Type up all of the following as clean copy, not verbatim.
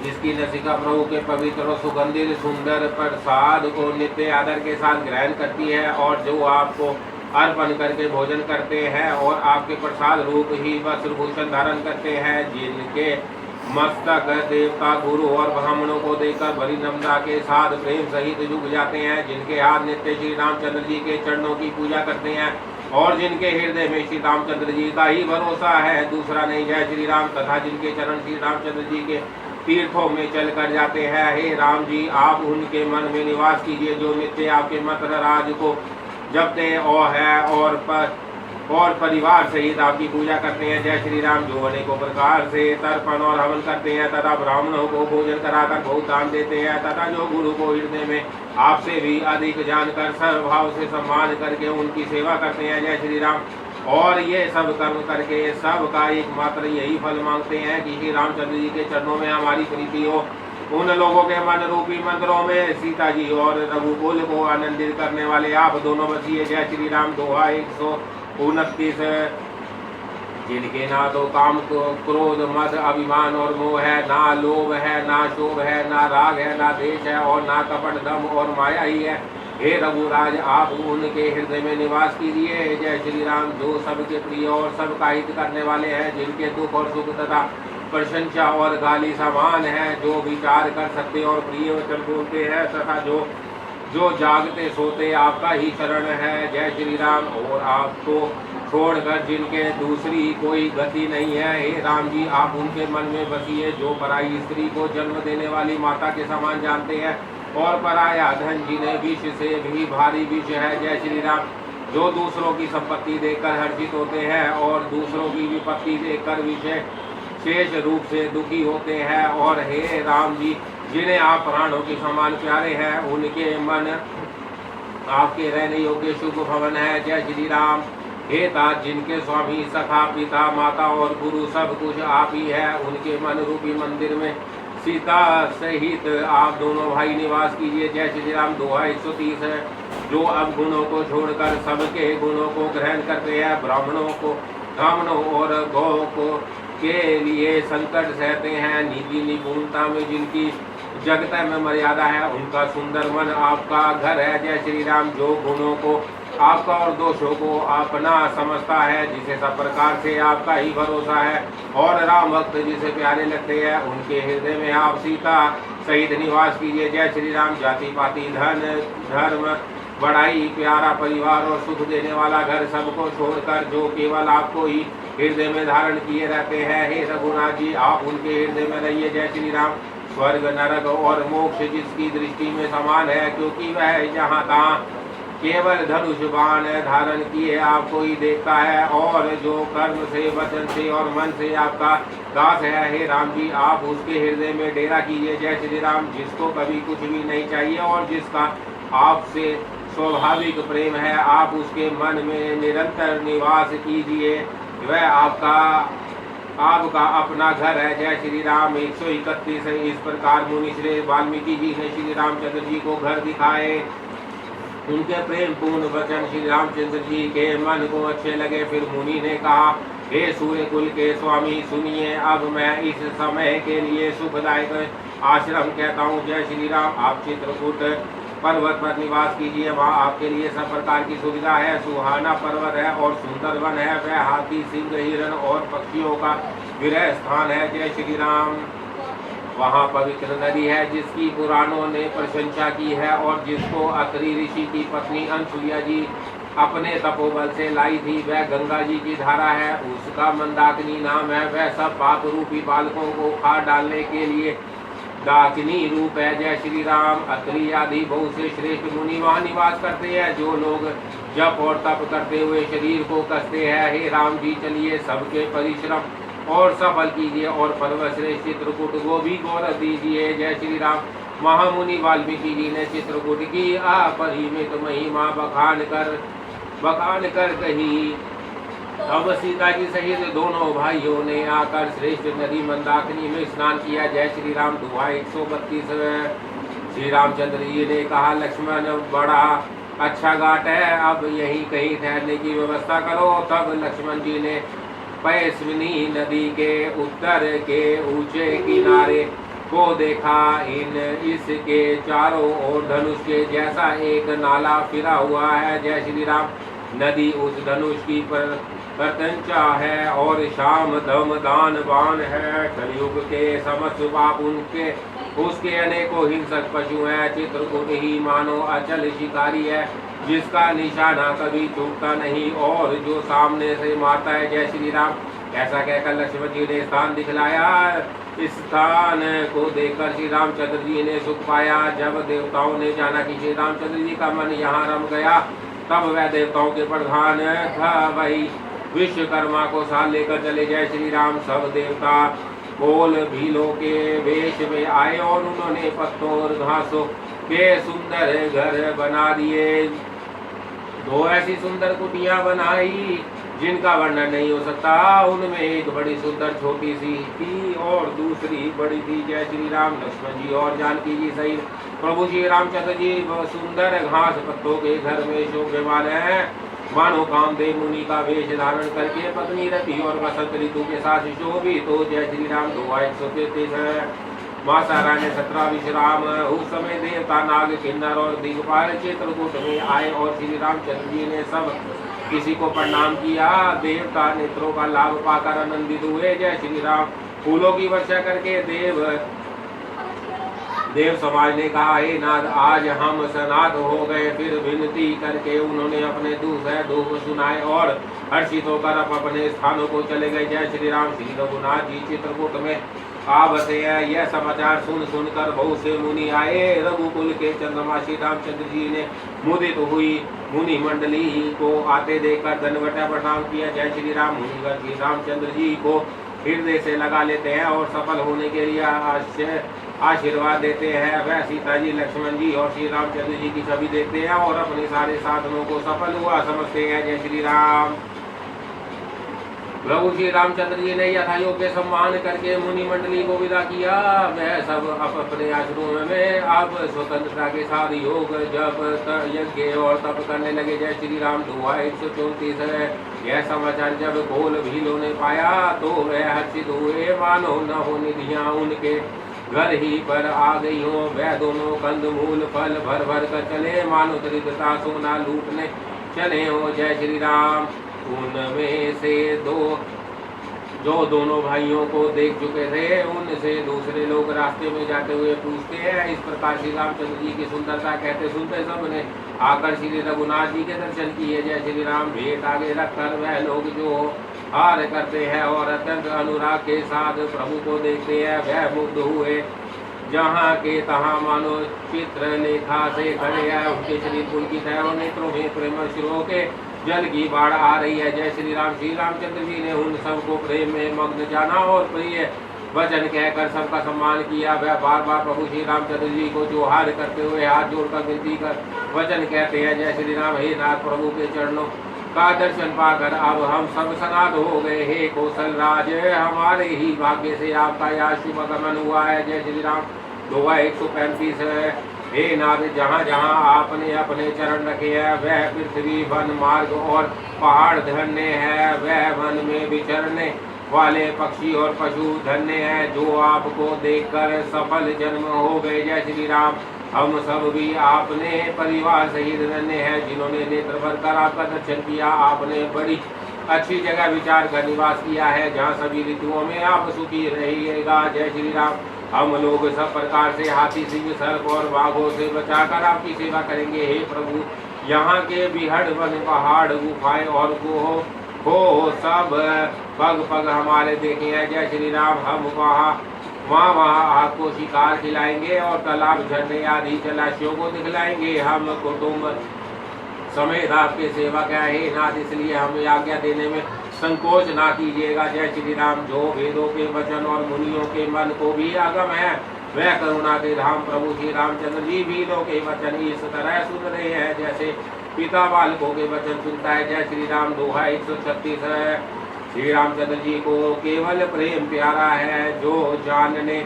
जिसकी नसिका प्रभु के पवित्र और सुगंधित सुंदर प्रसाद को नित्य आदर के साथ ग्रहण करती है, और जो आपको अर्पण करके भोजन करते हैं और आपके प्रसाद रूप ही वस्त्र भूषण धारण करते हैं, जिनके मस्तक देवता गुरु और ब्राह्मणों को देकर बड़ी नम्रता के साथ प्रेम सहित झुक जाते हैं, जिनके हाथ नित्य श्री रामचंद्र जी के चरणों की पूजा करते हैं और जिनके हृदय में श्री रामचंद्र जी का ही भरोसा है, दूसरा नहीं, जय श्री राम, तथा जिनके चरण श्री रामचंद्र जी के तीर्थों में चल कर जाते हैं। हे राम जी, आप उनके मन में निवास कीजिए जो नित्य आपके मंत्र राज को जपते और परिवार सहित आपकी पूजा करते हैं। जय श्री राम, जो अनेकों प्रकार से तर्पण और हवन करते हैं तथा ब्राह्मणों को भोजन कराकर बहुत दान देते हैं, तथा जो गुरु को हृदय में आपसे भी अधिक जानकर सर्वभाव से सम्मान करके उनकी सेवा करते हैं। जय श्री राम, और ये सब कर्म करके सबका एकमात्र यही फल मांगते हैं कि श्री रामचंद्र जी के चरणों में हमारी प्रीति हो। उन लोगों के मन रूपी मंत्रों में सीता जी और रघुकुल को आनंदित करने वाले आप दोनों बसिए। जय श्री राम। दोहा 129। जिनके ना तो काम क्रोध मद अभिमान और मोह है, ना लोभ है, ना शोभ है, ना राग है, ना देश है, और ना कपट दम और माया ही है। हे रघुराज, आप उनके हृदय में निवास कीजिए। जय श्री राम, जो सबके प्रिय और सबका हित करने वाले हैं, जिनके दुख और सुख तथा प्रशंसा और गाली समान है, जो विचार कर सकते और प्रिय वचन बोलते हैं, तथा जो जागते सोते आपका ही शरण है। जय श्री राम, और आपको छोड़कर जिनके दूसरी कोई गति नहीं है, हे राम जी, आप उनके मन में बसिए जो पराई स्त्री को जन्म देने वाली माता के समान जानते हैं, और पराया धन जिन्हें विष से भी भारी विष है। जय श्री राम, जो दूसरों की संपत्ति देखकर हर्षित होते हैं और दूसरों की विपत्ति देखकर विशेष रूप से दुखी होते हैं, और हे राम जी, जिन्हें आप प्राणों के समान प्यारे हैं, उनके मन आपके रहने योग्य शुभ भवन है। जय श्री राम, हे तात, जिनके स्वामी सखा पिता माता और गुरु सब कुछ आप ही है, उनके मन रूपी मंदिर में सीता सहित आप दोनों भाई निवास कीजिए। जय श्री राम। दोहा 130 है। जो अब गुणों को छोड़कर सबके गुणों को ग्रहण करते हैं, ब्राह्मणों और गौ को के लिए संकट सहते हैं, नीति निपुणता में जिनकी जगत में मर्यादा है, उनका सुंदर मन आपका घर है। जय श्री राम, जो गुणों को आपका और दोषों को अपना समझता है, जिसे सब प्रकार से आपका ही भरोसा है, और राम भक्त जिसे प्यारे लगते हैं, उनके हृदय में आप सीता सहित निवास कीजिए। जय श्री राम, जाति पाति धन धर्म बड़ाई प्यारा परिवार और सुख देने वाला घर सबको छोड़कर जो केवल आपको ही हृदय में धारण किए रहते हैं, हे रघुनाथ जी, आप उनके हृदय में रहिए। जय श्री राम, स्वर्ग नरक और मोक्ष जिसकी दृष्टि में समान है, क्योंकि वह जहाँ तहाँ केवल धनुष बाण धारण किए आपको ही देखता है, और जो कर्म से वचन से और मन से आपका दास है, हे राम जी, आप उसके हृदय में डेरा कीजिए। जय श्री राम, जिसको कभी कुछ भी नहीं चाहिए और जिसका आपसे स्वाभाविक प्रेम है, आप उसके मन में निरंतर निवास कीजिए, वह आपका अपना घर है। जय श्री राम। 131 है। इस प्रकार मुनि श्री वाल्मीकि जी ने श्री रामचंद्र जी को घर दिखाए। उनके प्रेम पूर्ण वचन श्री रामचंद्र जी के मन को अच्छे लगे। फिर मुनि ने कहा, हे सूर्य कुल के स्वामी, सुनिए, अब मैं इस समय के लिए सुखदायक आश्रम कहता हूँ। जय श्री राम, आप चित्रकूट पर्वत पर निवास कीजिए, वहाँ आपके लिए सब प्रकार की सुविधा है। सुहाना पर्वत है और सुंदर वन है, वह हाथी सिंह हिरण और पक्षियों का विरह स्थान है। जय श्री राम, वहाँ पवित्र नदी है जिसकी पुराणों ने प्रशंसा की है, और जिसको अत्रि ऋषि की पत्नी अनसुईया जी अपने तपोबल से लाई थी, वह गंगा जी की धारा है, उसका मंदाकिनी नाम है। वह सब पाप रूपी बालकों को खा डालने के लिए दाकिनी रूप है। जय श्री राम, अत्रि आदि बहुत से श्रेष्ठ मुनि वहाँ निवास करते हैं, जो लोग जप और तप करते हुए शरीर को कसते हैं। हे राम जी, चलिए सबके परिश्रम और सफल कीजिए, और पर्वश्रेष्ठ चित्रकूट को भी गौरव दीजिए। जय श्री राम, महामुनि वाल्मीकि जी ने चित्रकूट की अपरिमित महिमा बखान कर कही। अब सीता जी सहित दोनों भाइयों ने आकर श्रेष्ठ नदी मंदाकिनी में स्नान किया। जय श्री राम। दोहा 132। श्री रामचंद्र जी ने कहा, लक्ष्मण, बड़ा अच्छा घाट है, अब यहीं कहीं ठहरने की व्यवस्था करो। तब लक्ष्मण जी ने पैस्विनी नदी के उत्तर के ऊंचे किनारे को देखा, इन इसके चारों ओर धनुष के जैसा एक नाला फिरा हुआ है। जय श्री राम। नदी उस धनुष की प्रत्यंचा है और शाम दम दान बाण है। कलयुग के समस्त पाप उनके उसके अनेकों हिंसक पशु हैं। चित्रकूट ही मानो अचल शिकारी है, जिसका निशाना कभी चूकता नहीं और जो सामने से मारता है। जय श्री राम। ऐसा कहकर लक्ष्मण जी ने स्थान दिखलाया। इस स्थान को देखकर श्री रामचंद्र जी ने सुख पाया। जब देवताओं ने जाना कि श्री रामचंद्र जी का मन यहाँ रम गया, तब वह देवताओं के प्रधान था वही विश्वकर्मा को साथ लेकर चले। जय श्री राम। सब देवता कोल भीलों के वेश में आए और उन्होंने पत्तों और घासों के सुंदर घर बना दिए। दो ऐसी सुंदर कुटियां बनाई जिनका वर्णन नहीं हो सकता। उनमें एक बड़ी सुंदर छोटी सी थी और दूसरी बड़ी थी। जय श्री राम। लक्ष्मण जी और जानकी जी सहित प्रभु श्री रामचंद्र जी सुंदर घास पत्तों के घर में शोभायमान हैं। मानो कामदेव मुनि का वेश धारण करके पत्नी रति और वसंत ऋतु के साथ शोभित तो। जय श्री राम। 133 है। माँ सारा ने 17 विश्राम। उस समय देवता नाग किन्नर और दिग्पाल चित्रकूट में आए और श्री रामचंद्र जी ने सब किसी को प्रणाम किया। देवता नेत्रों का लाभ पाकर आनंदित हुए। जय श्री राम। फूलों की वर्षा करके देव समाज ने कहा, हे नाथ, आज हम सनात हो गए। फिर विनती करके उन्होंने अपने दुख सुनाए और हर्षित होकर अपने स्थानों को चले गए। जय श्री राम। श्री रघुनाथ जी चित्रकूट में आ बसे हैं। यह समाचार सुनकर बहुत से मुनि आए। रघुकुल के चंद्रमा श्री रामचंद्र जी ने मुदित हुई मुनि मंडली को आते देखकर दंडवत प्रणाम किया। जय श्री राम। मुनिगण श्री रामचंद्र जी को हृदय से लगा लेते हैं और सफल होने के लिए आशीर्वाद देते हैं। वह सीता जी, लक्ष्मण जी और श्री रामचंद्र जी की छवि देखते हैं और अपने सारे साधनों को सफल हुआ समझते हैं। जय श्री राम। प्रभु श्री रामचंद्र जी ने यथायोग्य सम्मान करके मुनि मंडली को विदा किया। वह सब अपने आश्रम में अब स्वतंत्रता के साथ योग जप यज्ञ और तप करने लगे। जय श्री राम। 134 है। यह समाचार जब कोल भीलों ने पाया तो वह हर्षित हुए, मानो न हो निधियां उनके घर ही पर आ गई हो। वह दोनों कंद मूल फल भर भर कर चले, मानो दरिद्रता सोना लूटने चले हो। जय श्री राम। उनमें से जो दोनों भाइयों को देख चुके थे, उनसे दूसरे लोग रास्ते में जाते हुए पूछते हैं। इस प्रकार श्री रामचंद्र जी की सुंदरता कहते सुनते सब ने आकर श्री रघुनाथ जी के दर्शन किए। जय श्री राम। भेंट आगे रखकर वह लोग जो हार करते हैं और अत्यंत अनुराग के साथ प्रभु को देखते हैं, वह मुग्ध हुए। जहाँ के तहाँ मानो चित्र लेखा से खड़े हैं। उनके शरीर पुलकित है और नेत्रों में प्रेम शुरू के जल की बाढ़ आ रही है। जय श्री राम। श्री रामचंद्र जी ने उन सबको प्रेम में मग्न जाना और प्रिय वचन कहकर सबका सम्मान किया। वह बार बार प्रभु श्री रामचंद्र जी को जोहार करते हुए हाथ जोड़कर विनती कर वचन कहते हैं। जय श्री राम। हे नाथ, प्रभु के चरणों का दर्शन पाकर अब हम सब सनात हो गए। हे कौशल राज, हमारे ही भाग्य से आपका यह शुभ आगमन हुआ है। जय श्री राम। 135 है। हे नाथ, जहाँ जहाँ आपने अपने चरण रखे हैं वह पृथ्वी वन मार्ग और पहाड़ धन्य है। वह वन में विचरने वाले पक्षी और पशु धन्य है, जो आपको देखकर सफल जन्म हो गए। जय श्री राम। हम सब भी आपने परिवार सहित धन्य है, जिन्होंने नेत्र भर कर आपका दर्शन किया। आपने बड़ी अच्छी जगह विचार कर निवास किया है, जहाँ सभी ऋतुओं में आप सुखी रहिएगा। जय श्री राम। हम लोग सब प्रकार से हाथी, सिंह, सर्प और बाघों से बचाकर आपकी सेवा करेंगे। हे प्रभु, यहाँ के बिहड़ वन, पहाड़, गुफाएं और गोह हो सब पग पग हमारे देखे हैं। जय श्री राम। हम वहाँ आपको शिकार खिलाएंगे और तालाब, झरने आदि जलाशयों को दिखलाएंगे। हम कुटुंब समेत आपके सेवा क्या है नाथ, इसलिए हमें आज्ञा देने में संकोच ना कीजिएगा। जय श्री राम। जो वेदों के वचन और मुनियों के मन को भी आगम है, वह करुणा के धाम प्रभु श्री रामचंद्र जी वेदों के वचन इस तरह सुन रहे हैं जैसे पिता बालकों के वचन सुनता है। जय श्री राम। 136 है। श्री रामचंद्र जी को केवल प्रेम प्यारा है, जो जानने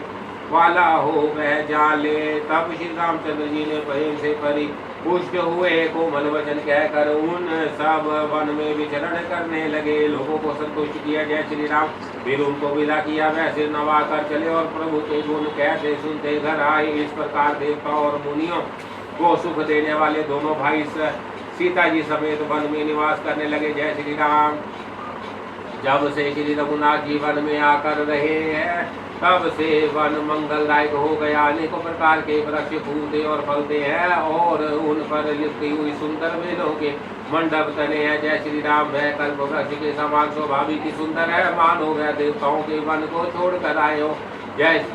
वाला हो वह जान ले। तब श्री रामचंद्र जी ने प्रेम से परिपुष्ट हुए कोमल वचन कहकर उन सब वन में विचरण करने लगे, लोगों को संतुष्ट किया। जय श्री राम। फिर उनको विदा किया, वह सिर नवा कर चले और प्रभु के गुण कहते सुनते घर आए। इस प्रकार देवता और मुनियों को सुख देने वाले दोनों भाई सीता जी समेत वन में निवास करने लगे। जय श्री राम। जब से श्री रघुनाथ जी वन में आकर रहे हैं तब से वन मंगलदायक हो गया। अनेकों प्रकार के वृक्ष फूलते और फलते हैं और उन पर लिपटी हुई सुंदर बेलों के मंडप तने हैं। जय श्री राम। वह कल्प वृक्ष के समान स्वाभाविक ही सुंदर है, मानो वह देवताओं के वन को छोड़ कर आए हो। जय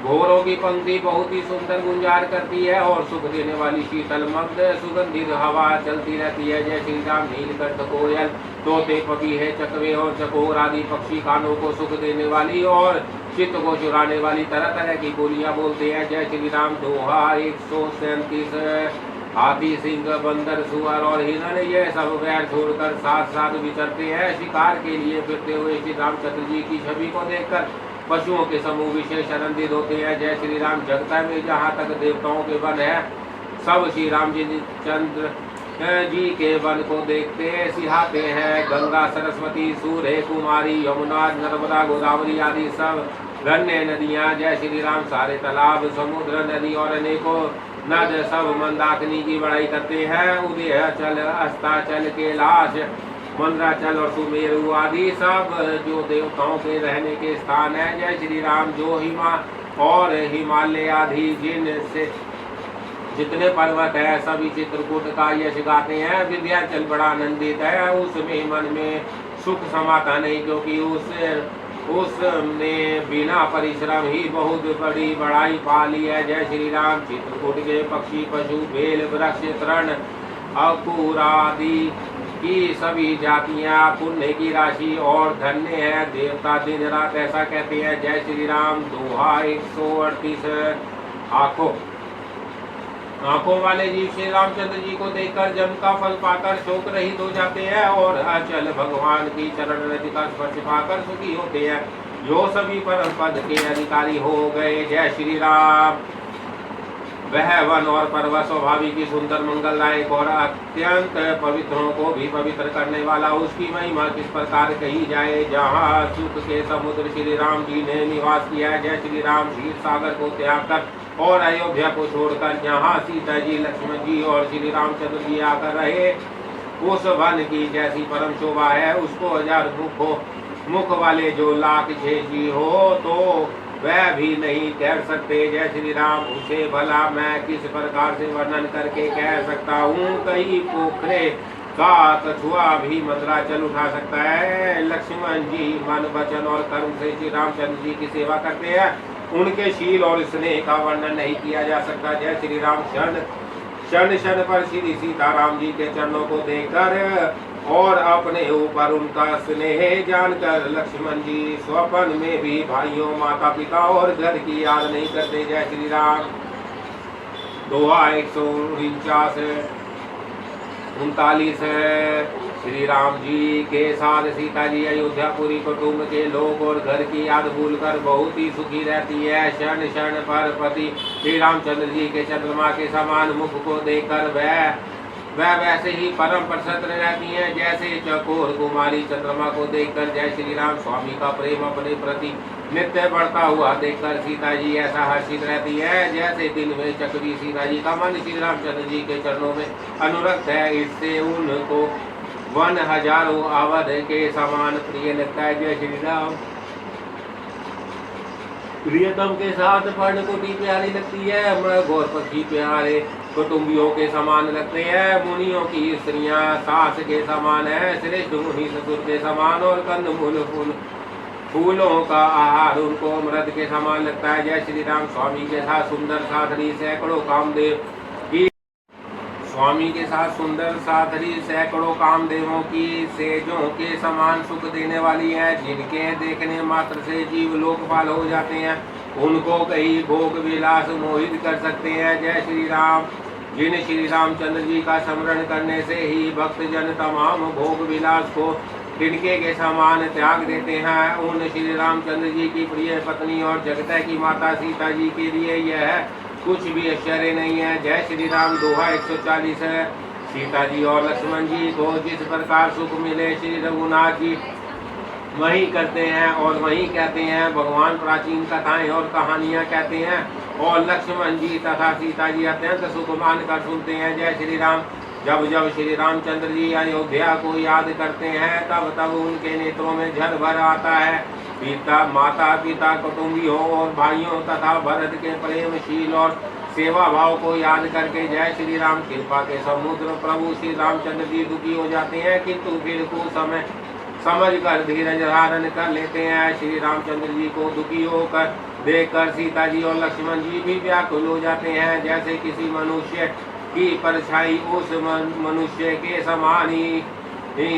घोरों की पंक्ति बहुत ही सुंदर गुंजार करती है और सुख देने वाली शीतल मग्ध सुगंधित हवा चलती रहती है। जय श्री राम। नीलकंठ कोयल, तोते, पपीहे, चकवे और चकोर आदि पक्षी कानों को सुख देने वाली और चित्त को चुराने वाली तरह तरह की बोलियां बोलते हैं। जय श्री राम। दोहा 137। हाथी, सिंह, बंदर, सुअर और हिरण ये सब वैर छोड़कर साथ साथ विचरते हैं। शिकार के लिए फिरते हुए श्री रामचंद्र जी की छवि को देखकर पशुओं के समूह विशेष आनंदित होते हैं। जय श्री राम। जगत में जहाँ तक देवताओं के वन है सब श्री राम जी चंद्र जी के वन को देखते सिहाते हैं। गंगा, सरस्वती, सूर्य, कुमारी, यमुना, नर्मदा, गोदावरी आदि सब गण्य नदियाँ, जय श्री राम, सारे तालाब, समुद्र, नदी और अनेकों नद सब मंदाकिनी की बड़ाई करते हैं। उदयाचल, अस्ताचल, कैलाश, मंदराचल और सुमेरु आदि सब जो देवताओं के रहने के स्थान है। जय श्री राम। जो हिमा और हिमालय आदि जिनसे जितने पर्वत है सभी चित्रकूट का यश गाते हैं। विंध्याचल बड़ा आनंदित है, उसमें मन में सुख समाता नहीं, क्योंकि उसने बिना परिश्रम ही बहुत बड़ी बड़ाई पा ली है। जय श्री राम। चित्रकूट के पक्षी, पशु, बेल, वृक्ष, तृण, अंकुर आदि की सभी जातियां पुण्य की राशि और धन्य है। देवता दिन रात ऐसा कहते हैं। जय श्री राम। दोहा 138। आंखों वाले जीव श्री रामचंद्र जी को देखकर जन्म का फल पाकर शोक रहित हो जाते हैं और अचल भगवान की चरण रज का स्पर्श पाकर सुखी होते हैं, जो सभी परम पद के अधिकारी हो गए। जय श्री राम। वह वन और पर्वत स्वाभाविक की सुंदर, मंगलदायक और अत्यंत पवित्रों को भी पवित्र करने वाला, उसकी महिमा किस प्रकार कही जाए। जहाँ सुख के समुद्र श्री राम जी ने निवास किया। जय श्री राम। क्षीर सागर को त्याग कर और अयोध्या को छोड़कर जहाँ सीता जी, लक्ष्मण जी और श्री रामचंद्र जी आकर रहे, उस वन की जैसी परम शोभा है, उसको 1000 मुख वाले जो लाख जी हो तो वह भी नहीं कह सकते। जय श्री राम। उसे भला मैं किस प्रकार से वर्णन करके कह सकता हूँ। कई पोखरे का कछुआ भी मंदराचल उठा सकता है। लक्ष्मण जी मन, वचन और कर्म से श्री रामचंद्र जी की सेवा करते हैं, उनके शील और स्नेह का वर्णन नहीं किया जा सकता। जय श्री राम। क्षण क्षण पर श्री सीताराम जी के चरणों को देखकर और अपने ऊपर उनका स्नेह जानकर लक्ष्मण जी स्वप्न में भी भाइयों, माता पिता और घर की याद नहीं करते। जय श्री राम। दोहा 149। श्री राम जी के साथ सीता जी अयोध्यापुरी कुटुंब के लोग और घर की याद भूलकर बहुत ही सुखी रहती है। क्षण क्षण पर पति श्री रामचंद्र जी के चंद्रमा के समान मुख को देखकर वह वैसे ही परम प्रसन्न रहती है जैसे चकोर कुमारी चंद्रमा को देखकर। जय श्री राम। स्वामी का प्रेम अपने प्रति नित्य बढ़ता हुआ देखकर सीता जी ऐसा हर्षित रहती है जैसे दिन में चकवी सीता जी का मन श्री रामचंद्र जी के चरणों में अनुरक्त है। इससे उनको वन हजारों अवध के समान प्रिय लगता है। जय श्री राम। प्रियतम के साथ पर्णकुटी प्यारी लगती है, गौर पक्षी प्यारे कुटुंबियों के समान लगते हैं। मुनियों की स्त्रियां सास के समान है, श्रेष्ठ मुनि ससुर के समान और कंदमूल फूलों का आहार उनको अमृत के समान लगता है। जय श्री राम। स्वामी के साथ सुंदर साथरी सैकड़ों कामदेवों की सेजों के समान सुख देने वाली है, जिनके देखने मात्र से जीव लोकपाल हो जाते हैं, उनको कई भोग विलास मोहित कर सकते हैं। जय श्री राम। जिन श्री रामचंद्र जी का स्मरण करने से ही भक्त जन तमाम भोग विलास को तिनके के समान त्याग देते हैं, उन श्री रामचंद्र जी की प्रिय पत्नी और जगत की माता सीता जी के लिए यह कुछ भी आश्चर्य नहीं है। जय श्री राम। दोहा 140 है। सीता जी और लक्ष्मण जी को जिस प्रकार सुख मिले श्री रघुनाथ जी वही करते हैं और वही कहते हैं। भगवान प्राचीन कथाएं और कहानियां कहते हैं और लक्ष्मण जी तथा सीता जी अत्यंत सुख मानकर सुनते हैं। जय श्री राम। जब जब श्री रामचंद्र जी अयोध्या को याद करते हैं तब तब उनके नेत्रों में झर भर आता है। पिता माता पिता कुटुंबियों और भाइयों तथा भरत के प्रेमशील और सेवा भाव को याद करके जय श्री राम कृपा के समुद्र प्रभु श्री रामचंद्र जी दुखी हो जाते हैं, किंतु फिर कुछ समय समझ कर धीरज धारण कर लेते हैं। श्री रामचंद्र जी को दुखी होकर देखकर सीता जी और लक्ष्मण जी भी व्याकुल हो जाते हैं, जैसे किसी मनुष्य की परछाई उस मनुष्य के समान ही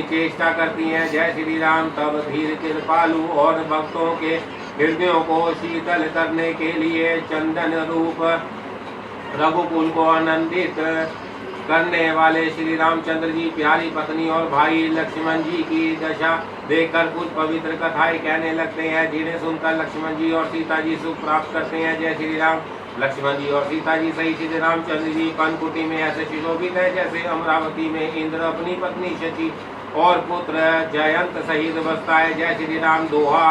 चेष्टा करती है। जय श्री राम। तब धीर कृपालु और भक्तों के हृदयों को शीतल करने के लिए चंदन रूप रघुकुल को आनंदित करने वाले श्री रामचंद्र जी प्यारी पत्नी और भाई लक्ष्मण जी की दशा देखकर कुछ पवित्र कथाएं कहने लगते हैं, जिन्हें सुनकर लक्ष्मण जी और सीता जी सुख प्राप्त करते हैं। जय श्री राम। लक्ष्मण जी और सीता जी सही श्री रामचंद्र जी पनकुटी में ऐसे सुशोभित है जैसे अमरावती में इंद्र अपनी पत्नी शची और पुत्र जयंत सहित बसता है। जय श्री राम। दोहा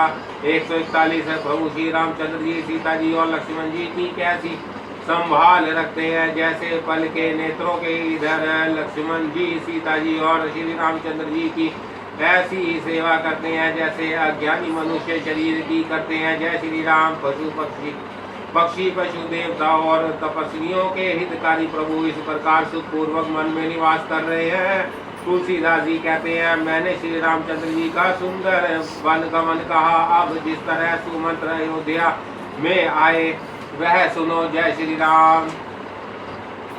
141 है। प्रभु श्री रामचंद्र जी सीता जी और लक्ष्मण जी की कैसी संभाल रखते हैं, जैसे पल के नेत्रों के इधर लक्ष्मण जी सीता जी और श्री रामचंद्र जी की ऐसी ही सेवा करते हैं जैसे अज्ञानी मनुष्य शरीर की करते हैं। जय श्री राम। पक्षी पशु देवता और तपस्वियों के हितकारी प्रभु इस प्रकार सुखपूर्वक मन में निवास कर रहे हैं। तुलसीदास जी कहते हैं, मैंने श्री रामचंद्र जी का सुंदर वन गमन कहा, अब जिस तरह सुमंत्र अयोध्या में आए वह सुनो। जय श्री राम।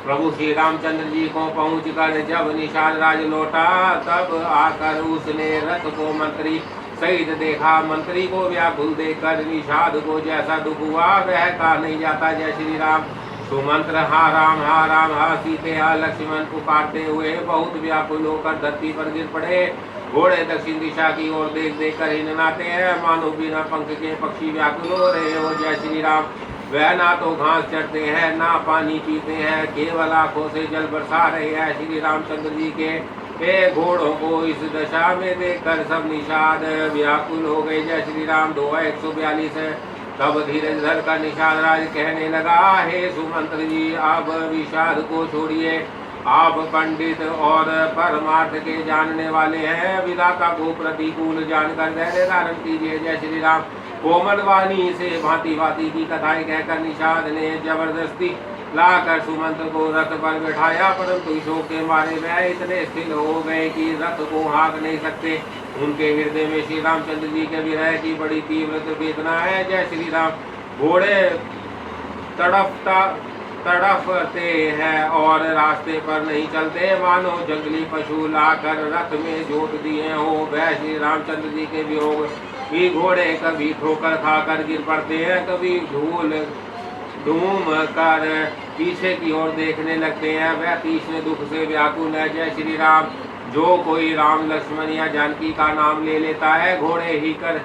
प्रभु श्री रामचंद्र जी को पहुंचकर जब निषाद राज लौटा तब आकर उसने रथ को मंत्री सहित देखा। मंत्री को व्याकुल देखकर निषाद को जैसा दुख हुआ वह कहा नहीं जाता। जय श्री राम। सुमंत्र हा राम हा सीते हा लक्ष्मण पुकारते हुए बहुत व्याकुल होकर धरती पर गिर पड़े। घोड़े दक्षिण दिशा की ओर देख देख कर हिननाते हैं, मानो बिना पंख के पक्षी व्याकुल हो रहे हो। जय श्री राम। वह ना तो घास चढ़ते हैं ना पानी पीते हैं, केवल आंखों से जल बरसा रहे हैं। श्री रामचंद्र जी के घोड़ों को इस दशा में देखकर सब निषाद व्याकुल हो गए। जय श्री राम। दोहा 142 है। तब धीरज धर कर निषाद राज कहने लगा, हे सुमंत्र जी अब विषाद को छोड़िए, आप पंडित और परमार्थ के जानने वाले हैं, विधाता को प्रतिकूल जानकर धैर्य धारण कीजिए। जय श्री राम। कोमल वाणी से भांति भांति की कथाएं कहकर निषाद ने जबरदस्ती लाकर सुमंत्र को रथ पर बैठाया, परंतु शोक के मारे वह इतने स्थिर हो गए कि रथ को हाँक नहीं सकते। उनके हृदय में श्री रामचंद्र जी के विरह की बड़ी तीव्र वेदना है। जय श्री राम। घोड़े तड़पते हैं और रास्ते पर नहीं चलते, मानो जंगली पशु लाकर रथ में जोत दिए हो। वह श्री रामचंद्र जी के वियोग भी घोड़े कभी ठोकर खाकर गिर पड़ते हैं, कभी धूम कर पीछे की ओर देखने लगते हैं। वह तीसरे दुख से व्याकुल है। जय श्री राम। जो कोई राम लक्ष्मण या जानकी का नाम ले लेता है, घोड़े ही कर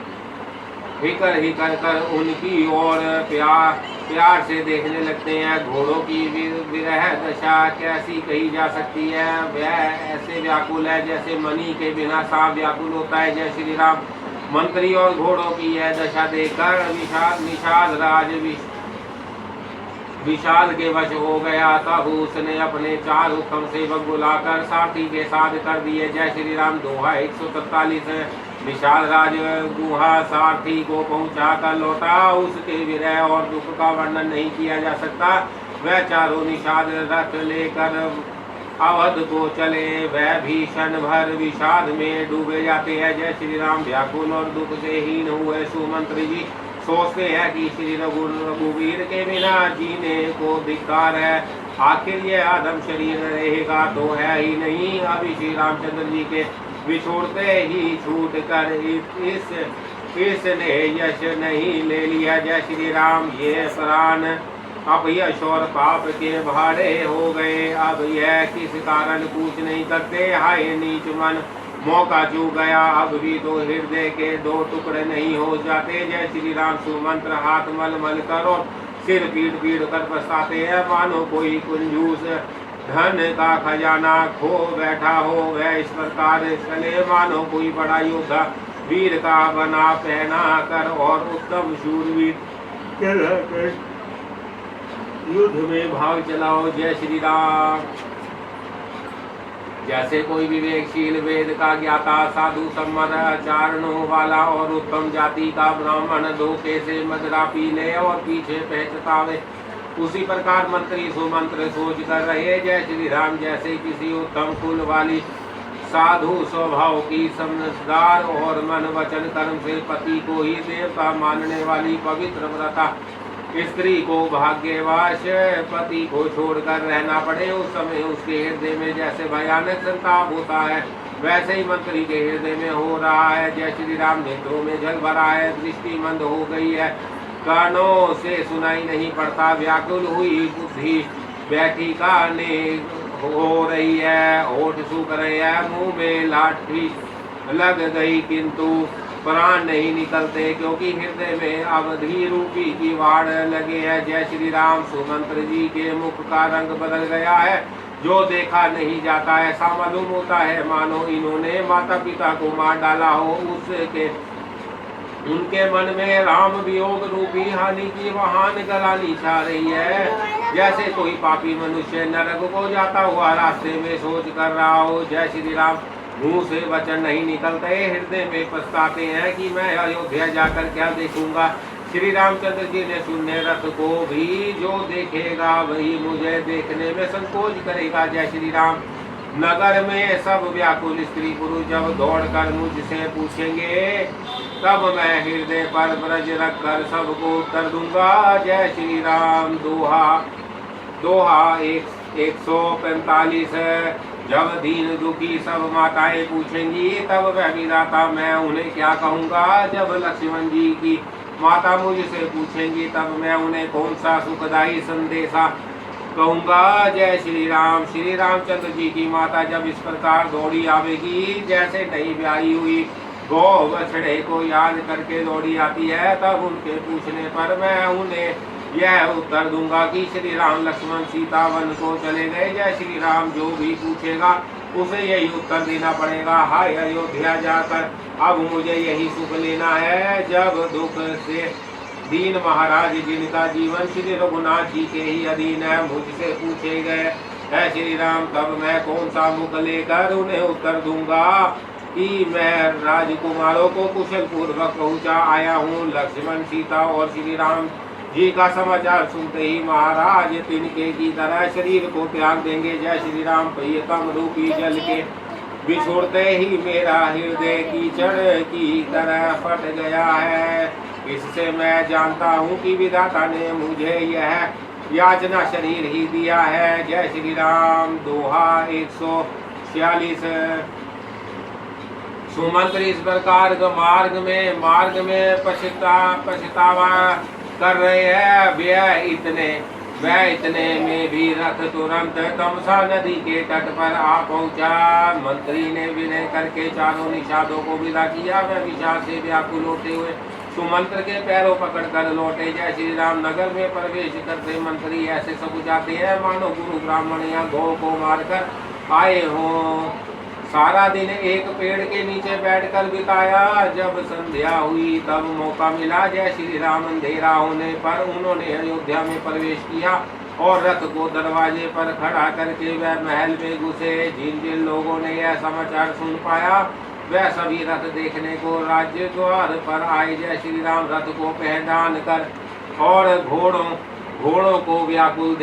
उनकी ओर प्यार से देखने लगते हैं। घोड़ों की विरह दशा कैसी कही जा सकती है, वह ऐसे व्याकुल है जैसे मणि के बिना सांप व्याकुल होता है। जय श्री राम। मंत्री और घोड़ों की यह दशा देखकर निषाद राज विषाद के वश हो गया। तब उसने अपने 4 उत्तम सेवक बुलाकर सारथी के साथ कर दिए। जय श्री राम। दोहा 143 है। निषाद राज गुहा सारथी को पहुंचा कर लौटा, उसके विरह और दुख का वर्णन नहीं किया जा सकता। वह चारों निषाद रथ लेकर अवध को चले, वह भीषण भर विषाद में डूबे जाते हैं। जय श्री राम। व्याकुल और दुख से हीन हुए सुमंत्र जी सोचते हैं कि श्री रघुवीर के बिना जीने को धिक्कार है, आखिर ये आदम शरीर रहेगा तो है ही नहीं। अभी श्री रामचंद्र जी के बिछोड़ते ही छूट कर इसने यश नहीं ले लिया। जय श्री राम। ये प्राण अब यश और पाप के भाड़े हो गए, अब यह किस कारण कुछ नहीं करते। हाय नीच मन, मौका चूक गया, अब भी तो हृदय के 2 टुकड़े नहीं हो जाते। जय श्री राम। सुमंत्र हाथ मल मल करो, सिर पीट पीट कर पछताते हैं, मानो कोई कंजूस धन का खजाना खो बैठा हो। वह इस प्रकार चले मानो कोई बड़ा योद्धा वीर का बना पहना कर और उत्तम शूरवीर कहलाकर युद्ध में भाग चलाओ। जय श्री राम। जैसे कोई विवेकशील वेद का ज्ञाता साधु सम्मत आचरणों वाला और उत्तम जाति का ब्राह्मण धोखे से मदिरा पी ले और पीछे पहचावे, उसी प्रकार मंत्री सुमंत्र सोच कर रहे। जय श्री राम। जैसे किसी उत्तम कुल वाली साधु स्वभाव की समझदार और मन वचन कर्म से पति को ही देवता मानने वाली पवित्र व्रता स्त्री को भाग्यवाश पति को छोड़कर रहना पड़े, उस समय उसके हृदय में जैसे भयानक संताप होता है वैसे ही मंत्री के हृदय में हो रहा है। जय श्री राम। नेत्रों में जल भरा है, दृष्टि मंद हो गई है, कानों से सुनाई नहीं पड़ता, व्याकुल हुई बुद्धि बैठी काने हो रही है, होठ सूख रहे हैं, मुंह में लाठी लग गई किंतु प्राण नहीं निकलते, क्योंकि हृदय में अवधि रूपी की वाड़ लगे है। जय श्री राम। सुमंत्र जी के मुख का रंग बदल गया है, जो देखा नहीं जाता, ऐसा मालूम होता है मानो इन्होंने माता पिता को मार डाला हो। उसके उनके मन में राम वियोग रूपी हानि की महान गलानी छा रही है, जैसे कोई पापी मनुष्य नरक को जाता हुआ रास्ते में सोच कर रहा हो। जय श्री राम। मुंह से वचन नहीं निकलते, हृदय में पछताते हैं कि मैं अयोध्या जाकर क्या देखूंगा। श्री रामचंद्र जी ने शून्य रथ को भी जो देखेगा वही मुझे देखने में संकोच करेगा। जय श्री राम। नगर में सब व्याकुल स्त्री पुरुष जब दौड़कर मुझसे पूछेंगे, तब मैं हृदय पर ब्रज रख कर सबको उत्तर दूंगा। जय श्री राम। दोहा 145। जब दीन दुखी सब माताएं पूछेंगी, तब वह विधाता मैं उन्हें क्या कहूँगा। जब लक्ष्मण जी की माता मुझसे पूछेंगी, तब मैं उन्हें कौन सा सुखदायी संदेशा कहूँगा। जय श्री राम। श्री रामचंद्र जी की माता जब इस प्रकार दौड़ी आवेगी, जैसे नई ब्याही हुई गौ बछड़े को याद करके दौड़ी आती है, तब उनके पूछने पर मैं उन्हें यह उत्तर दूंगा कि श्री राम लक्ष्मण सीता वन को चले गए। जय श्री राम। जो भी पूछेगा उसे यही उत्तर देना पड़ेगा। हाय अयोध्या जाकर अब मुझे यही सुख लेना है। जब दुख से दीन महाराज जिनका जीवन श्री रघुनाथ जी के ही अधीन है मुझसे पूछे गए है श्री राम, तब मैं कौन सा मुख लेकर उन्हें उत्तर दूंगा कि मैं राजकुमारों को कुशल पूर्वक पहुंचा आया हूँ। लक्ष्मण सीता और श्री राम जी का समाचार सुनते ही महाराज तिनके की तरह शरीर को त्याग देंगे। जय श्री राम। प्रियतम रूपी जल के बिछोड़ते ही मेरा हृदय कीचड़ की तरह फट गया है। इससे मैं जानता हूँ कि विधाता ने मुझे यह याचना शरीर ही दिया है। जय श्री राम। दोहा 146। सुमंत्र इस प्रकार मार्ग में पछतावा कर रहे हैं। वह इतने में भी रथ तुरंत तमसा नदी के तट पर आ पहुंचा। मंत्री ने विनय करके चारों निषादों को विदा किया। वह विषाद से व्याकुल होते हुए सुमंत्र के पैरों पकड़कर लौटे। जय श्री राम। नगर में प्रवेश करते मंत्री ऐसे सब जाते हैं मानो गुरु ब्राह्मण या गौ को मारकर आए हों। सारा दिन एक पेड़ के नीचे बैठकर बिताया। जब संध्या हुई तब मौका मिला। जय श्री राम। अंधेरा होने पर उन्होंने अयोध्या में प्रवेश किया और रथ को दरवाजे पर खड़ा करके वह महल में घुसे। जिन जिन लोगों ने यह समाचार सुन पाया वह सभी रथ देखने को राज्य द्वार पर आए। जय श्री राम। रथ को पहचान कर और घोड़ों को व्याकुल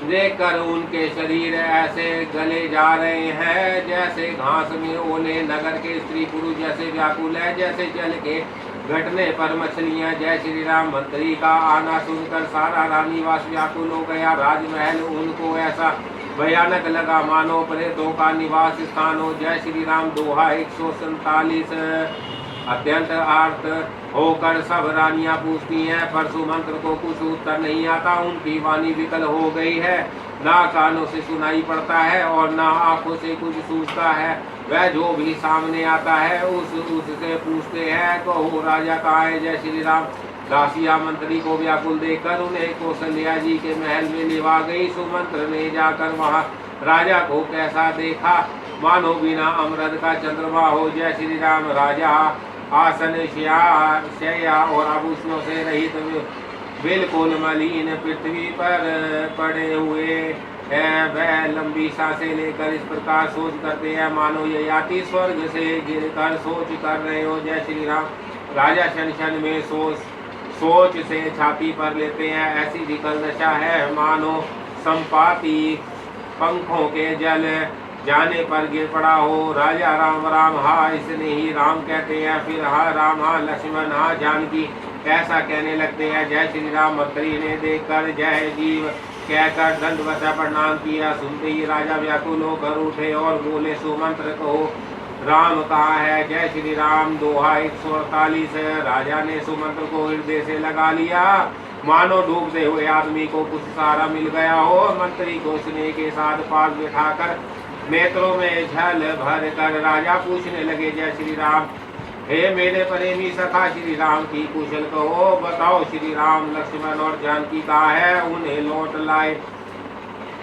देखकर उनके शरीर ऐसे गले जा रहे हैं जैसे घास में ओले। नगर के स्त्री पुरुष जैसे व्याकुल है जैसे जल के घटने पर मछलियां। जय श्री राम। मंत्री का आना सुनकर सारा रानीवास व्याकुल हो गया। राजमहल उनको ऐसा भयानक लगा मानो प्रेतों का निवास स्थान हो। जय श्री राम। दोहा 147। अत्यंत आर्त होकर सब रानियां पूछती हैं, पर सुमंत्र को कुछ उत्तर नहीं आता। उनकी वाणी विकल हो गई है, ना कानों से सुनाई पड़ता है और ना आंखों से कुछ सूझता है। वह जो भी सामने आता है उससे पूछते हैं, कहो राजा कहाँ है। जय श्री राम। दासिया मंत्री को व्याकुल देखकर उन्हें कौशल्या जी के महल में लिवा गई। सुमंत्र ने जाकर वहाँ राजा को कैसा देखा मानो बिना अमृत का चंद्रमा हो। जय श्री राम। राजा आसन शैया और आभूषणों से रहित बिल्कुल मलिन पृथ्वी पर पड़े हुए है। वह लंबी सांसें लेकर इस प्रकार सोच करते हैं मानो ये याति स्वर्ग से गिरकर सोच कर रहे हो। जय श्री राम। राजा क्षण क्षण में सोच से छाती पर लेते हैं। ऐसी विकल दशा है मानो संपाति पंखों के जल जाने पर गिर पड़ा हो। राजा राम राम हा इसने ही राम कहते हैं, फिर हा राम हा लक्ष्मण हा जानकी ऐसा कहने लगते हैं। जय श्री राम। मंत्री ने देखकर जय जीव कहकर दंडवत प्रणाम किया। सुनते ही राजा व्याकुल होकर उठे और बोले सुमंत्र कहो राम कहाँ है। जय श्री राम। दोहा 148। राजा ने सुमंत्र को हृदय से लगा लिया मानो डूबते हुए आदमी को कुछ सहारा मिल गया हो। मंत्री को स्नेह के साथ पास बिठाकर नेत्रों में झल भर कर राजा पूछने लगे जय श्री राम। हे मेरे प्रेमी सखा श्री राम की कुशल कहो। बताओ श्री राम लक्ष्मण और जानकी कहाँ है। उन्हें लौट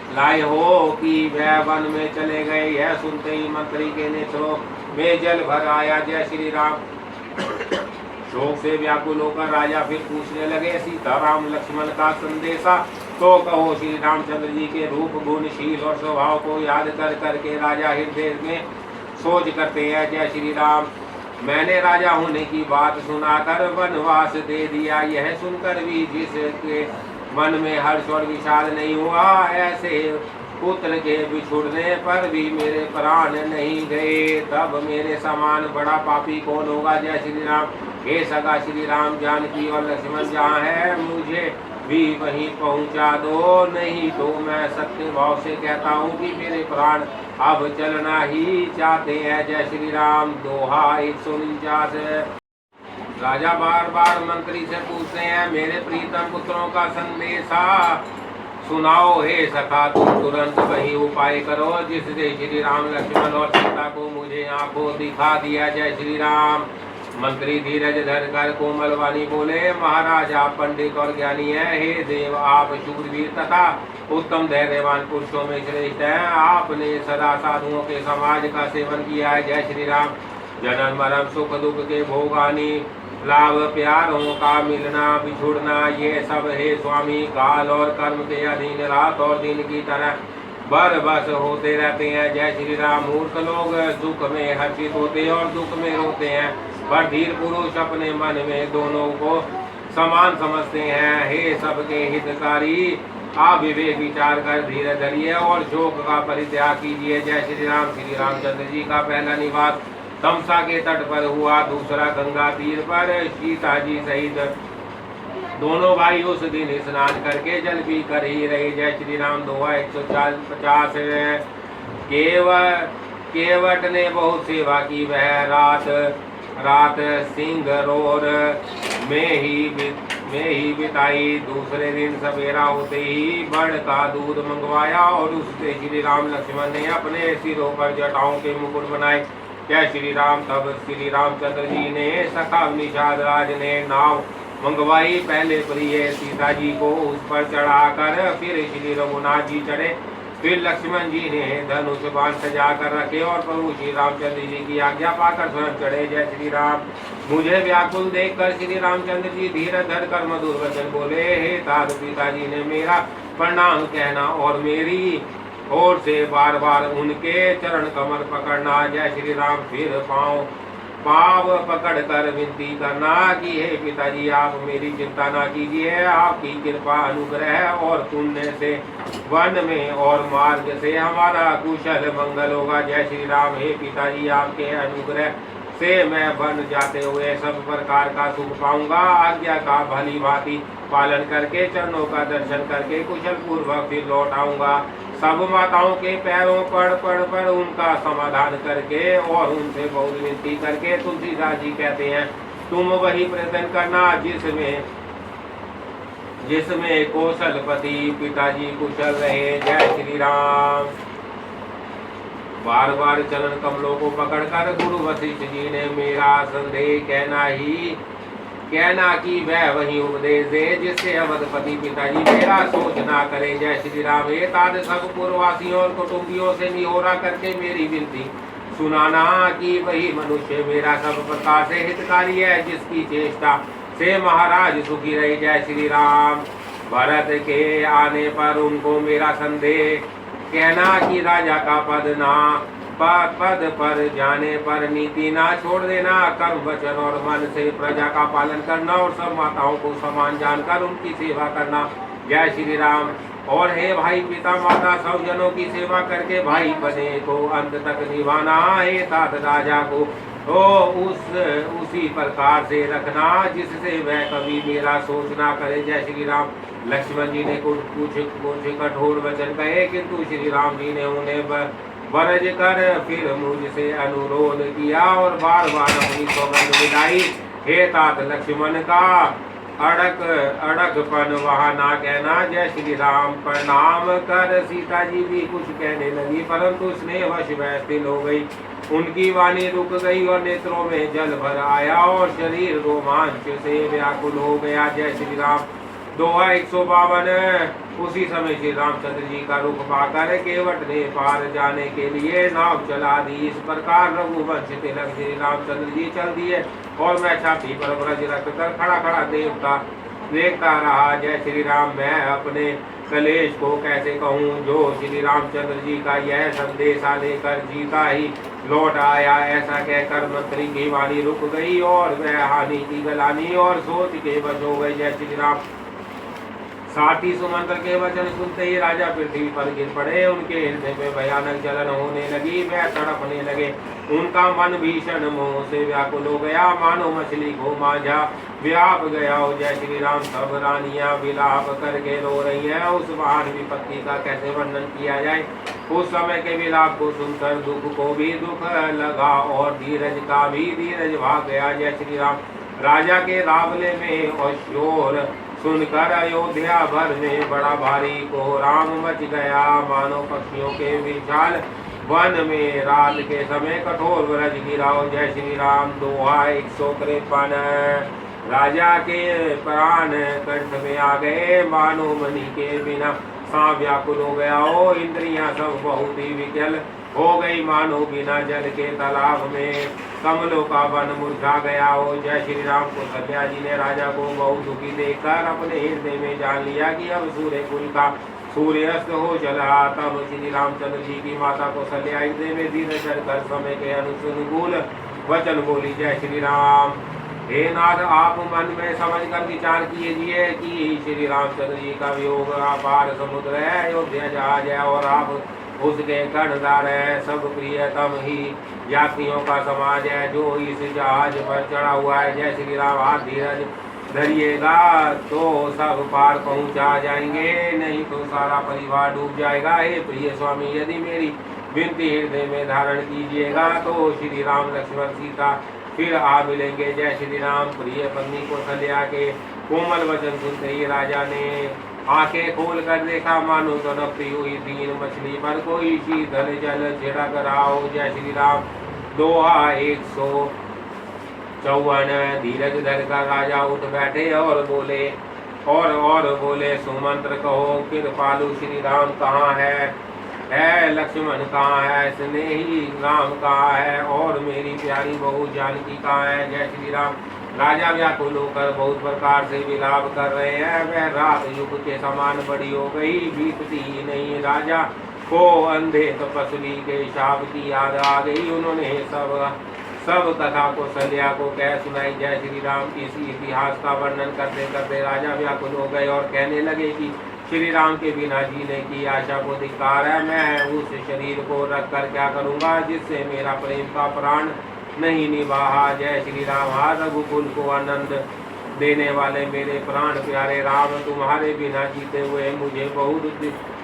लाए हो कि वह वन में चले गए। यह सुनते ही मंत्री के नेत्रों में जल भर आया। जय श्री राम। शोक से व्याकुल होकर राजा फिर पूछने लगे सीताराम लक्ष्मण का संदेशा तो कहो। श्री रामचंद्र जी के रूप गुणशील और स्वभाव को याद कर करके राजा हृदय में सोच करते हैं जय श्री राम। मैंने राजा होने की बात सुनाकर वनवास दे दिया। यह सुनकर भी जिसके मन में हर्ष और विषाद नहीं हुआ, ऐसे पुत्र के बिछुड़ने पर भी मेरे प्राण नहीं गए, तब मेरे समान बड़ा पापी कौन होगा। जय श्री राम। हे सगा श्री राम जानकी और लक्ष्मण जहाँ है मुझे भी वहीं पहुँचा दो, नहीं तो मैं सत्य भाव से कहता हूँ कि मेरे प्राण अब चलना ही चाहते हैं। जय श्री राम। दोहा 149। राजा बार बार मंत्री से पूछते हैं मेरे प्रीतम पुत्रों का संदेशा सुनाओ। हे सखा तुम तुरंत वही उपाय करो जिससे श्री राम लक्ष्मण और सीता को मुझे आंखों दिखा दिया। जय श्री राम। मंत्री धीरज धर कर कोमल वाणी बोले महाराज आप पंडित और ज्ञानी हैं। हे देव आप शूरवीर तथा उत्तम धैर्यवान पुरुषों में श्रेष्ठ हैं। आपने सदा साधुओं के समाज का सेवन किया है। जय श्री राम। जन्म मरण सुख दुख के भोगानी लाभ प्यारों का मिलना बिछुड़ना ये सब हे स्वामी काल और कर्म के अधीन रात और दिन की तरह बरबस होते रहते हैं। जय श्री राम। मूर्ख लोग सुख में हर्षित होते और दुख में रोते हैं, पर धीर पुरुष अपने मन में दोनों को समान समझते हैं। हे सबके हितकारी आप विवेक विचार कर धीरज धरिए और शोक का परित्याग कीजिए। जय श्री राम। श्री रामचंद्र जी का पहला निवास तमसा के तट पर हुआ, दूसरा गंगा तीर पर। सीता जी सहित दोनों भाई उस दिन स्नान करके जल पी कर ही रहे। जय श्री राम। दोहा 150। केवट ने बहुत सेवा की, वह रात सिंगरौर में ही बिताई। दूसरे दिन सवेरा होते ही बड़ का दूध मंगवाया और उससे श्री राम लक्ष्मण ने अपने सिरों पर जटाओं के मुकुट बनाए। जय श्री राम। तब श्री रामचंद्र जी ने सखा निषाद राज ने नाव मंगवाई। पहले प्रिय सीता जी को उस पर चढ़ाकर फिर श्री रघुनाथ जी चढ़े, फिर लक्ष्मण जी ने धनुष बाण सजा कर रखे और प्रभु श्री रामचंद्र जी की आज्ञा पाकर स्वयं चढ़े। जय श्री राम। मुझे व्याकुल देखकर श्री रामचंद्र जी धीरज धर कर मधुर वचन बोले हे तात पिताजी ने मेरा प्रणाम कहना और मेरी ओर से बार बार उनके चरण कमर पकड़ना। जय श्री राम। फिर पाव पकड़ कर विनती करना कि हे पिताजी आप मेरी चिंता ना कीजिए, आपकी कृपा अनुग्रह और पुण्य से वन में और मार्ग से हमारा कुशल मंगल होगा। जय श्री राम। हे पिताजी आपके अनुग्रह से मैं वन जाते हुए सब प्रकार का सुख पाऊंगा। आज्ञा का भली भांति पालन करके चरणों का दर्शन करके कुशल पूर्वक फिर लौट आऊंगा। सब माताओं के पैरों पर उनका समाधान करके और उनसे बहुत विनती करके तुलसीदास जी कहते हैं तुम वही प्रयत्न करना जिसमें कौशलपति पिताजी कुशल रहे। जय श्री राम। बार बार चरण कमलों को पकड़कर गुरु वशिष्ठ जी ने मेरा संदेह कहना ही कहना कि वह वही उपदेश दे जिससे अवधपति पिताजी मेरा सोच ना करे। जय श्री राम। हे तात सब पूर्ववासियों और कुटुंबियों से निहोरा करके मेरी विनती सुनाना कि वही मनुष्य मेरा सब प्रकार से हितकारी है, जिसकी चेष्टा से महाराज सुखी रहे। जय श्री राम। भरत के आने पर उनको मेरा संदेह कहना कि राजा का पद पर जाने पर नीति ना छोड़ देना, कर्म वचन और मन से प्रजा का पालन करना और सब माताओं को समान जानकर उनकी सेवा करना। जय श्री राम। और हे भाई पिता माता सब जनों की सेवा करके भाई बने को अंत तक निभाना। हे तात राजा को तो उसी प्रकार से रखना जिससे वह कभी मेरा सोच ना करे। जय श्री राम। लक्ष्मण जी ने कुछ कठोर वचन कहे, किंतु श्री राम जी ने उन्हें वरज कर फिर मुझसे अनुरोध किया और बार बार अपनी सौगंध मिलाई। हे तात लक्ष्मण का अड़कपन वहाँ ना कहना। जय श्री राम। प्रणाम कर सीता जी भी कुछ कहने लगी, परंतु स्नेहवश वह स्थिर हो गई। उनकी वाणी रुक गई और नेत्रों में जल भर आया और शरीर रोमांच से व्याकुल हो गया। जय श्री राम। दोहा 152। उसी समय श्री रामचंद्र जी का रुख पाकर केवट ने पार जाने के लिए नाव चला दी। इस प्रकार रघुवंश तिलक श्री रामचंद्र जी चल दिए और मैं छाती पर ब्रज रख कर खड़ा खड़ा देखता रहा। जय श्री राम। मैं अपने कलेश को कैसे कहूँ जो श्री रामचंद्र जी का यह संदेशा लेकर जीता ही लौट आया। ऐसा कहकर मंत्री की वाणी रुक गई और वह हानि की गलानी और सोच के वश हो गई। जय श्री राम। साथी सुमंत्र के वचन सुनते ही राजा पृथ्वी पर गिर पड़े। उनके हृदय में भयानक जलन होने लगी, वह तड़पने लगे। उनका मन भीषण मोह से व्याकुल हो गया, मानो मछली को मांझा व्याप गया हो। जय श्री राम। सब रानियां विलाप करके रो रही हैं। उस महान विपत्ति का कैसे वर्णन किया जाए। उस समय के विलाप को सुनकर दुख को भी दुख लगा और धीरज का भी धीरज भाग गया। जय श्री राम। राजा के रावले में और शोर सुनकर अयोध्या भर में बड़ा भारी कोहराम मच गया, मानो पक्षियों के विशाल वन में रात के समय कठोर व्रज गिरा। जय श्री राम। दोहा 153। राजा के प्राण कंठ में आ गए, मानो मणि के बिना सांप व्याकुल हो गया हो। इंद्रियां सब बहुत ही विकल हो गई, मानो बिना जल के तालाब में कमलों का वन मुरझा गया हो। जय श्री राम। कौशल्या जी ने राजा को बहुत दुखी देखकर अपने हृदय में जान लिया कि अब सूर्य कुल का सूर्यास्त हो चला। तब श्री रामचंद्र जी की माता कौशल्या हृदय में धीरे कर समय के अनुकूल वचन बोली। जय श्री राम। हे नाथ, आप मन में समझ कर विचार कीजिए कि श्री रामचंद्र जी का वियोग अपार समुद्र है, अयोध्या जहाज है और आप उसके कर्णधार है। सब प्रियतम ही यात्रियों का समाज है जो इस जहाज पर चढ़ा हुआ है। जय श्री राम। हाथ धीरज धरिएगा तो सब पार पहुंचा जाएंगे, नहीं तो सारा परिवार डूब जाएगा। हे प्रिय स्वामी, यदि मेरी विनती हृदय में धारण कीजिएगा तो श्री राम लक्ष्मण सीता फिर आ मिलेंगे। जय श्री राम। प्रिय पत्नी कौशल्या के कोमल वचन सुनते ही राजा ने आंखें खोल कर देखा, मानो तड़पती हुई दीन मछली पर कोई शीतल जल छिड़क रहा हो। जय श्री राम। दोहा 154। धीरज धरकर राजा उठ बैठे और बोले सुमंत्र कहो, कृपालु श्री राम कहाँ है लक्ष्मण कहाँ है, स्नेही राम कहाँ है और मेरी प्यारी बहू जानकी कहाँ है। जय श्री राम। राजा व्याकुल होकर बहुत प्रकार से विलाप कर रहे हैं। वह रात युग के समान बड़ी हो गई, बीतती ही नहीं। राजा को अंधे तपस्वी के शाप की याद आ गई। उन्होंने सब कथा को कौशल्या को कह सुनाई। जय श्री राम। इसी इतिहास का वर्णन करते करते राजा व्याकुल हो गए और कहने लगे कि श्री राम के बिना जीने की आशा को धिक्कार है। मैं उस शरीर को रख कर क्या करूँगा जिससे मेरा प्रेम का प्राण नहीं निभाहा। जय श्री राम। रघुकुल को आनंद देने वाले मेरे प्राण प्यारे राम, तुम्हारे बिना जीते हुए मुझे बहुत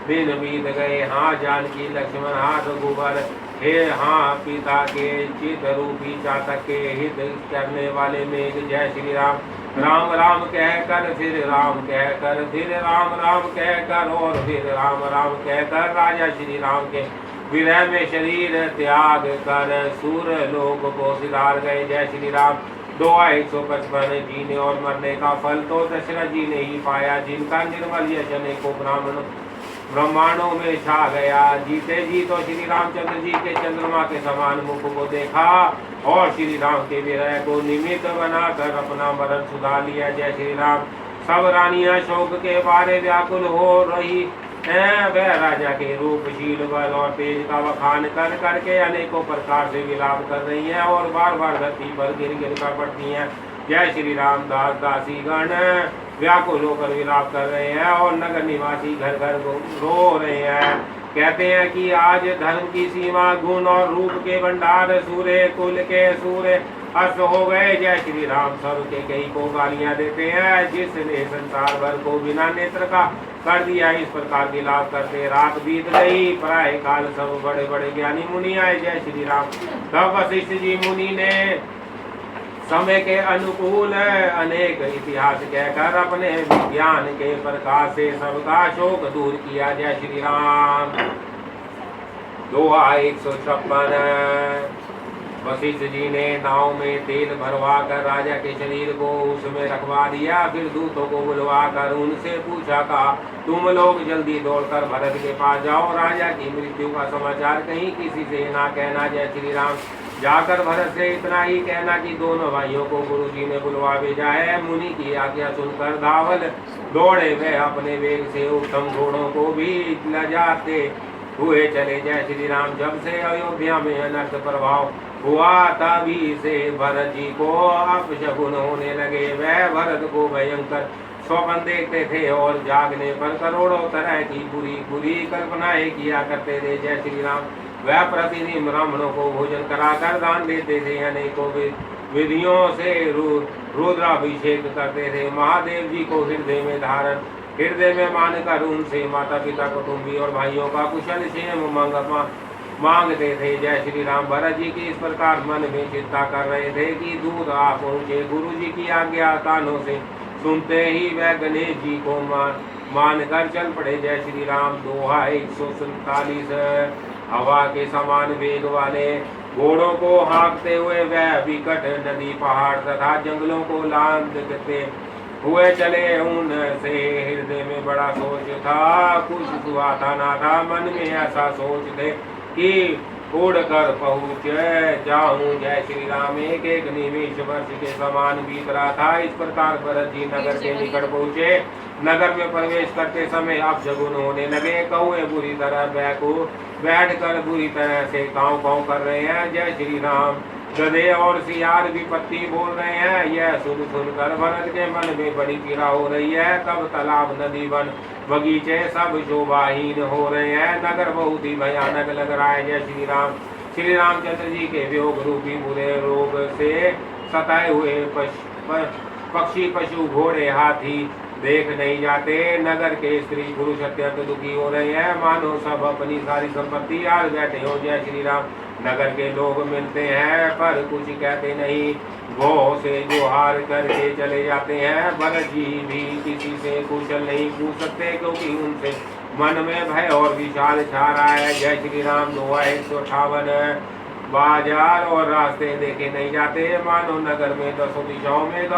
दिन बीत गए। हाँ जानकी लक्ष्मण, हाँ रघुवर, हे हाँ पिता के चित रूपी चातक के हित करने वाले मेघ। जय श्री राम। राम राम कहकर फिर राम कहकर फिर राम राम कहकर और फिर राम राम कहकर राजा श्री राम के विरह में शरीर त्याग कर सूर लोक को सिधार गए। जय श्री राम। दोहा 155 जीने और मरने का फल तो दशरथ जी ने ही पाया, जिनका निर्मल यश अनेकों ब्रह्मांडों में छा गया। जीते जी तो श्री रामचंद्र जी के चंद्रमा के समान मुख को देखा और श्री राम के विरह को निमित्त बनाकर अपना मरण सुधा लिया। जय श्री राम। सब रानियां शोक के बारे व्याकुल हो रही हैं, वह राजा के रूपशील बल और तेज का बखान कर करके अनेकों प्रकार से विलाप कर रही हैं और बार बार धरती पर गिर गिर कर पड़ती हैं। जय श्री राम। दास दासी गण व्याकुल होकर विलाप कर रहे हैं और नगर निवासी घर घर रो रहे हैं। कहते हैं कि आज धर्म की सीमा, गुण और रूप के भंडार, सूर्य कुल के सूर्य अस्त हो गए। जय श्री राम। सब के कई को गालियां देते हैं, जिसने संसार भर को बिना नेत्र का कर दिया। इस प्रकार विलाप करते रात बीत गई। प्राय काल सब बड़े बड़े ज्ञानी मुनि आए। जय श्री राम। तब वशिष्ठ जी मुनि ने समय के अनुकूल अनेक इतिहास कहकर अपने विज्ञान के प्रकाश से सबका शोक दूर किया। जय श्री राम। दोहा 156। वशिष्ठ जी ने नाव में तेल भरवा कर राजा के शरीर को उसमें रखवा दिया। फिर दूतों को बुलवा कर उनसे पूछा का तुम लोग जल्दी दौड़कर भरत के पास जाओ, राजा की मृत्यु का समाचार कहीं किसी से ना कहना। जय श्री राम। जाकर भरत से इतना ही कहना कि दोनों भाइयों को गुरुजी ने बुलवा भेजा है। मुनि की आज्ञा सुनकर धावल दौड़े वे अपने वेग से उत्तम घोड़ों को भी लजाते हुए चले। जय श्री राम। जब से अयोध्या में अनर्थ प्रभाव हुआ तभी से भरत जी को अपशकुन होने लगे। वह भरत को भयंकर स्वप्न देखते थे और जागने पर करोड़ों तरह की बुरी बुरी कल्पनाएं किया करते थे। जय श्री राम। वह प्रतिदिन ब्राह्मणों को भोजन कराकर दान देते थे, अनेकों विधियों से रुद्राभिषेक करते थे। महादेव जी को हृदय में मानकर उनसे माता पिता कुटुंबी और भाइयों का कुशल क्षेम मांगते थे। जय श्री राम। भरत जी की इस प्रकार मन में चिंता कर रहे थे कि दूध आ पहुँचे। गुरु जी की आज्ञा कानों से सुनते ही वह गणेश जी को मानकर चल पड़े। जय श्री राम। दोहा 147। हवा के समान वेग वाले घोड़ों को हाँकते हुए वह विकट नदी पहाड़ तथा जंगलों को लांघते हुए चले। उनसे हृदय में बड़ा सोच था, कुछ हुआ था ना था। मन में ऐसा सोचते कि उड़कर पहुँच जाऊं। जय श्री राम। एक एक निमिष वर्ष के समान बीत रहा था। इस प्रकार भरत जी नगर के निकट पहुँचे। नगर में प्रवेश करते समय अपशगुन होने लगे। कौए बुरी तरह बैठकर बुरी तरह से काँव कर रहे हैं। जय श्री राम। गधे और सियार विपत्ति बोल रहे हैं। यह सुन सुनकर भरत के मन में बड़ी पीड़ा हो रही है। तब तालाब, नदी, वन, बगीचे सब शोभाहीन हो रहे हैं। नगर बहुत ही भयानक लग रहा है। जय श्री राम। श्री रामचंद्र जी के वियोग रूपी बुरे रोग से सताए हुए पक्षी, पशु, घोड़े, हाथी देख नहीं जाते। नगर के स्त्री पुरुष अत्यंत दुखी हो रहे हैं, मानो सब अपनी सारी संपत्ति यार बैठे हो। जय श्री राम। नगर के लोग मिलते हैं पर कुछ कहते नहीं, वो से जोहार करके चले जाते हैं। भरत जी भी किसी से कुशल नहीं पूछ सकते, क्योंकि उनसे मन में भय और विशाल छा रहा है। जय श्री राम। दोहा 158। बाजार और रास्ते देखे नहीं जाते, मानो नगर में दसों दिशाओं में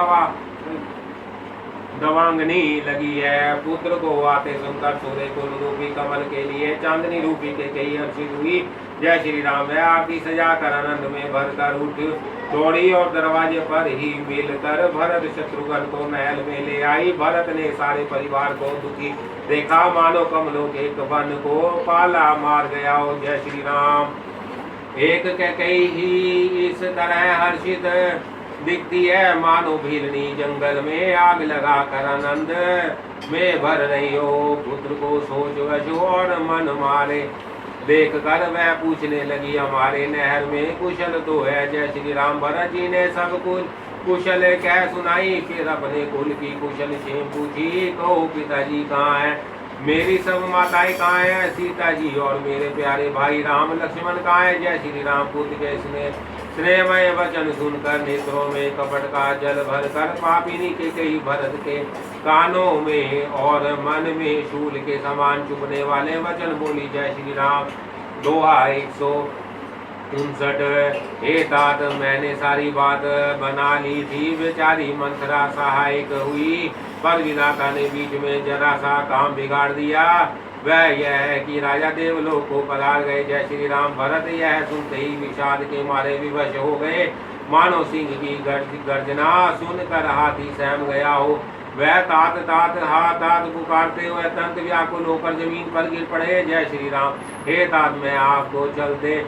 दवांगनी लगी है। पुत्र को आते सुनकर सूर्य कुल रूपी कमल के लिए चांदनी रूपी के कई हर्षित हुई। जय श्री राम। वह आरती सजा कर आनंद में भरकर उठ दौड़ी और दरवाजे पर ही मिलकर भरत शत्रुघ्न को महल में ले आई। भरत ने सारे परिवार को दुखी देखा, मानो कमलों के एक वन को पाला मार गया हो। जय श्री राम। एक कैकेयी ही इस तरह हर्षित दिखती है, मानो भीलनी जंगल में आग लगा कर आनंद में भर रही हो। पुत्र को सोच वशो और मन मारे देख कर वह पूछने लगी, हमारे नहर में कुशल तो है। जय श्री राम। भरत जी ने सब कुछ कुशल कह सुनाई। फिर अपने कुल की कुशल से पूछी, कहो पिताजी कहाँ है, मेरी सब माताएं कहाँ हैं, सीता जी और मेरे प्यारे भाई राम लक्ष्मण कहाँ हैं। जय श्री राम। पुत्र के स्नेहमय वचन सुनकर नेत्रों में कपट का जल भरकर पापिनी के कई भरत के कानों में और मन में शूल के समान चुभने वाले वचन बोली। जय श्री राम। दोहा 59। हे तात मैंने सारी बात बना ली थी, बेचारी मंथरा सहायक हुई, पर विधाता ने बीच में जरा सा काम बिगाड़ दिया। वह यह है कि राजा देवलोक को पधार गए। जय श्री राम। भरत यह सुनते ही विषाद के मारे विवश हो गए, मानो सिंह की गर्जना सुनकर हाथी सहम गया हो। वह तात तात हा तात पुकारते हुए अत्यंत व्याकुल होकर जमीन पर गिर पड़े। जय श्री राम। हे तात मैं आपको चलते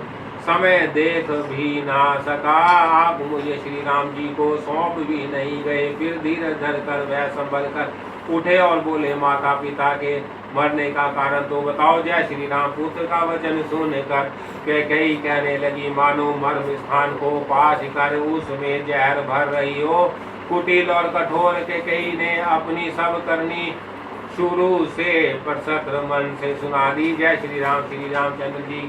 समय देख भी ना सका, आप मुझे श्री राम जी को सौंप भी नहीं गए। फिर धीरज धर कर वह संभल कर उठे और बोले, माता पिता के मरने का कारण तो बताओ। जय श्री राम। पुत्र का वचन सुनकर कैकेयी कहने लगी, मानो मर्म स्थान को पास कर उसमें जहर भर रही हो। कुटिल और कठोर कैकेयी ने अपनी सब करनी शुरू से प्रसन्न मन से सुना दी। जय श्री राम। श्री रामचंद्र जी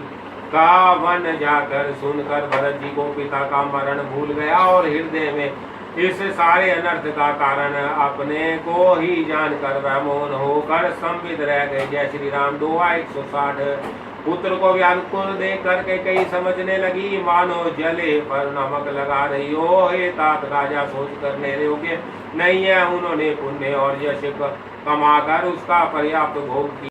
का वन जाकर सुनकर भरत जी को पिता का मरण भूल गया और हृदय में इस सारे अनर्थ का कारण अपने को ही जानकर वह मौन होकर संविद रह गए। जय श्री राम। दोहा 160। पुत्र को व्याकुल देख करके कई समझने लगी, मानो जले पर नमक लगा रही हो। हे तात राजा सोच कर मेरे योग्य नहीं है, उन्होंने पुण्य और यश कमाकर उसका पर्याप्त भोग किया।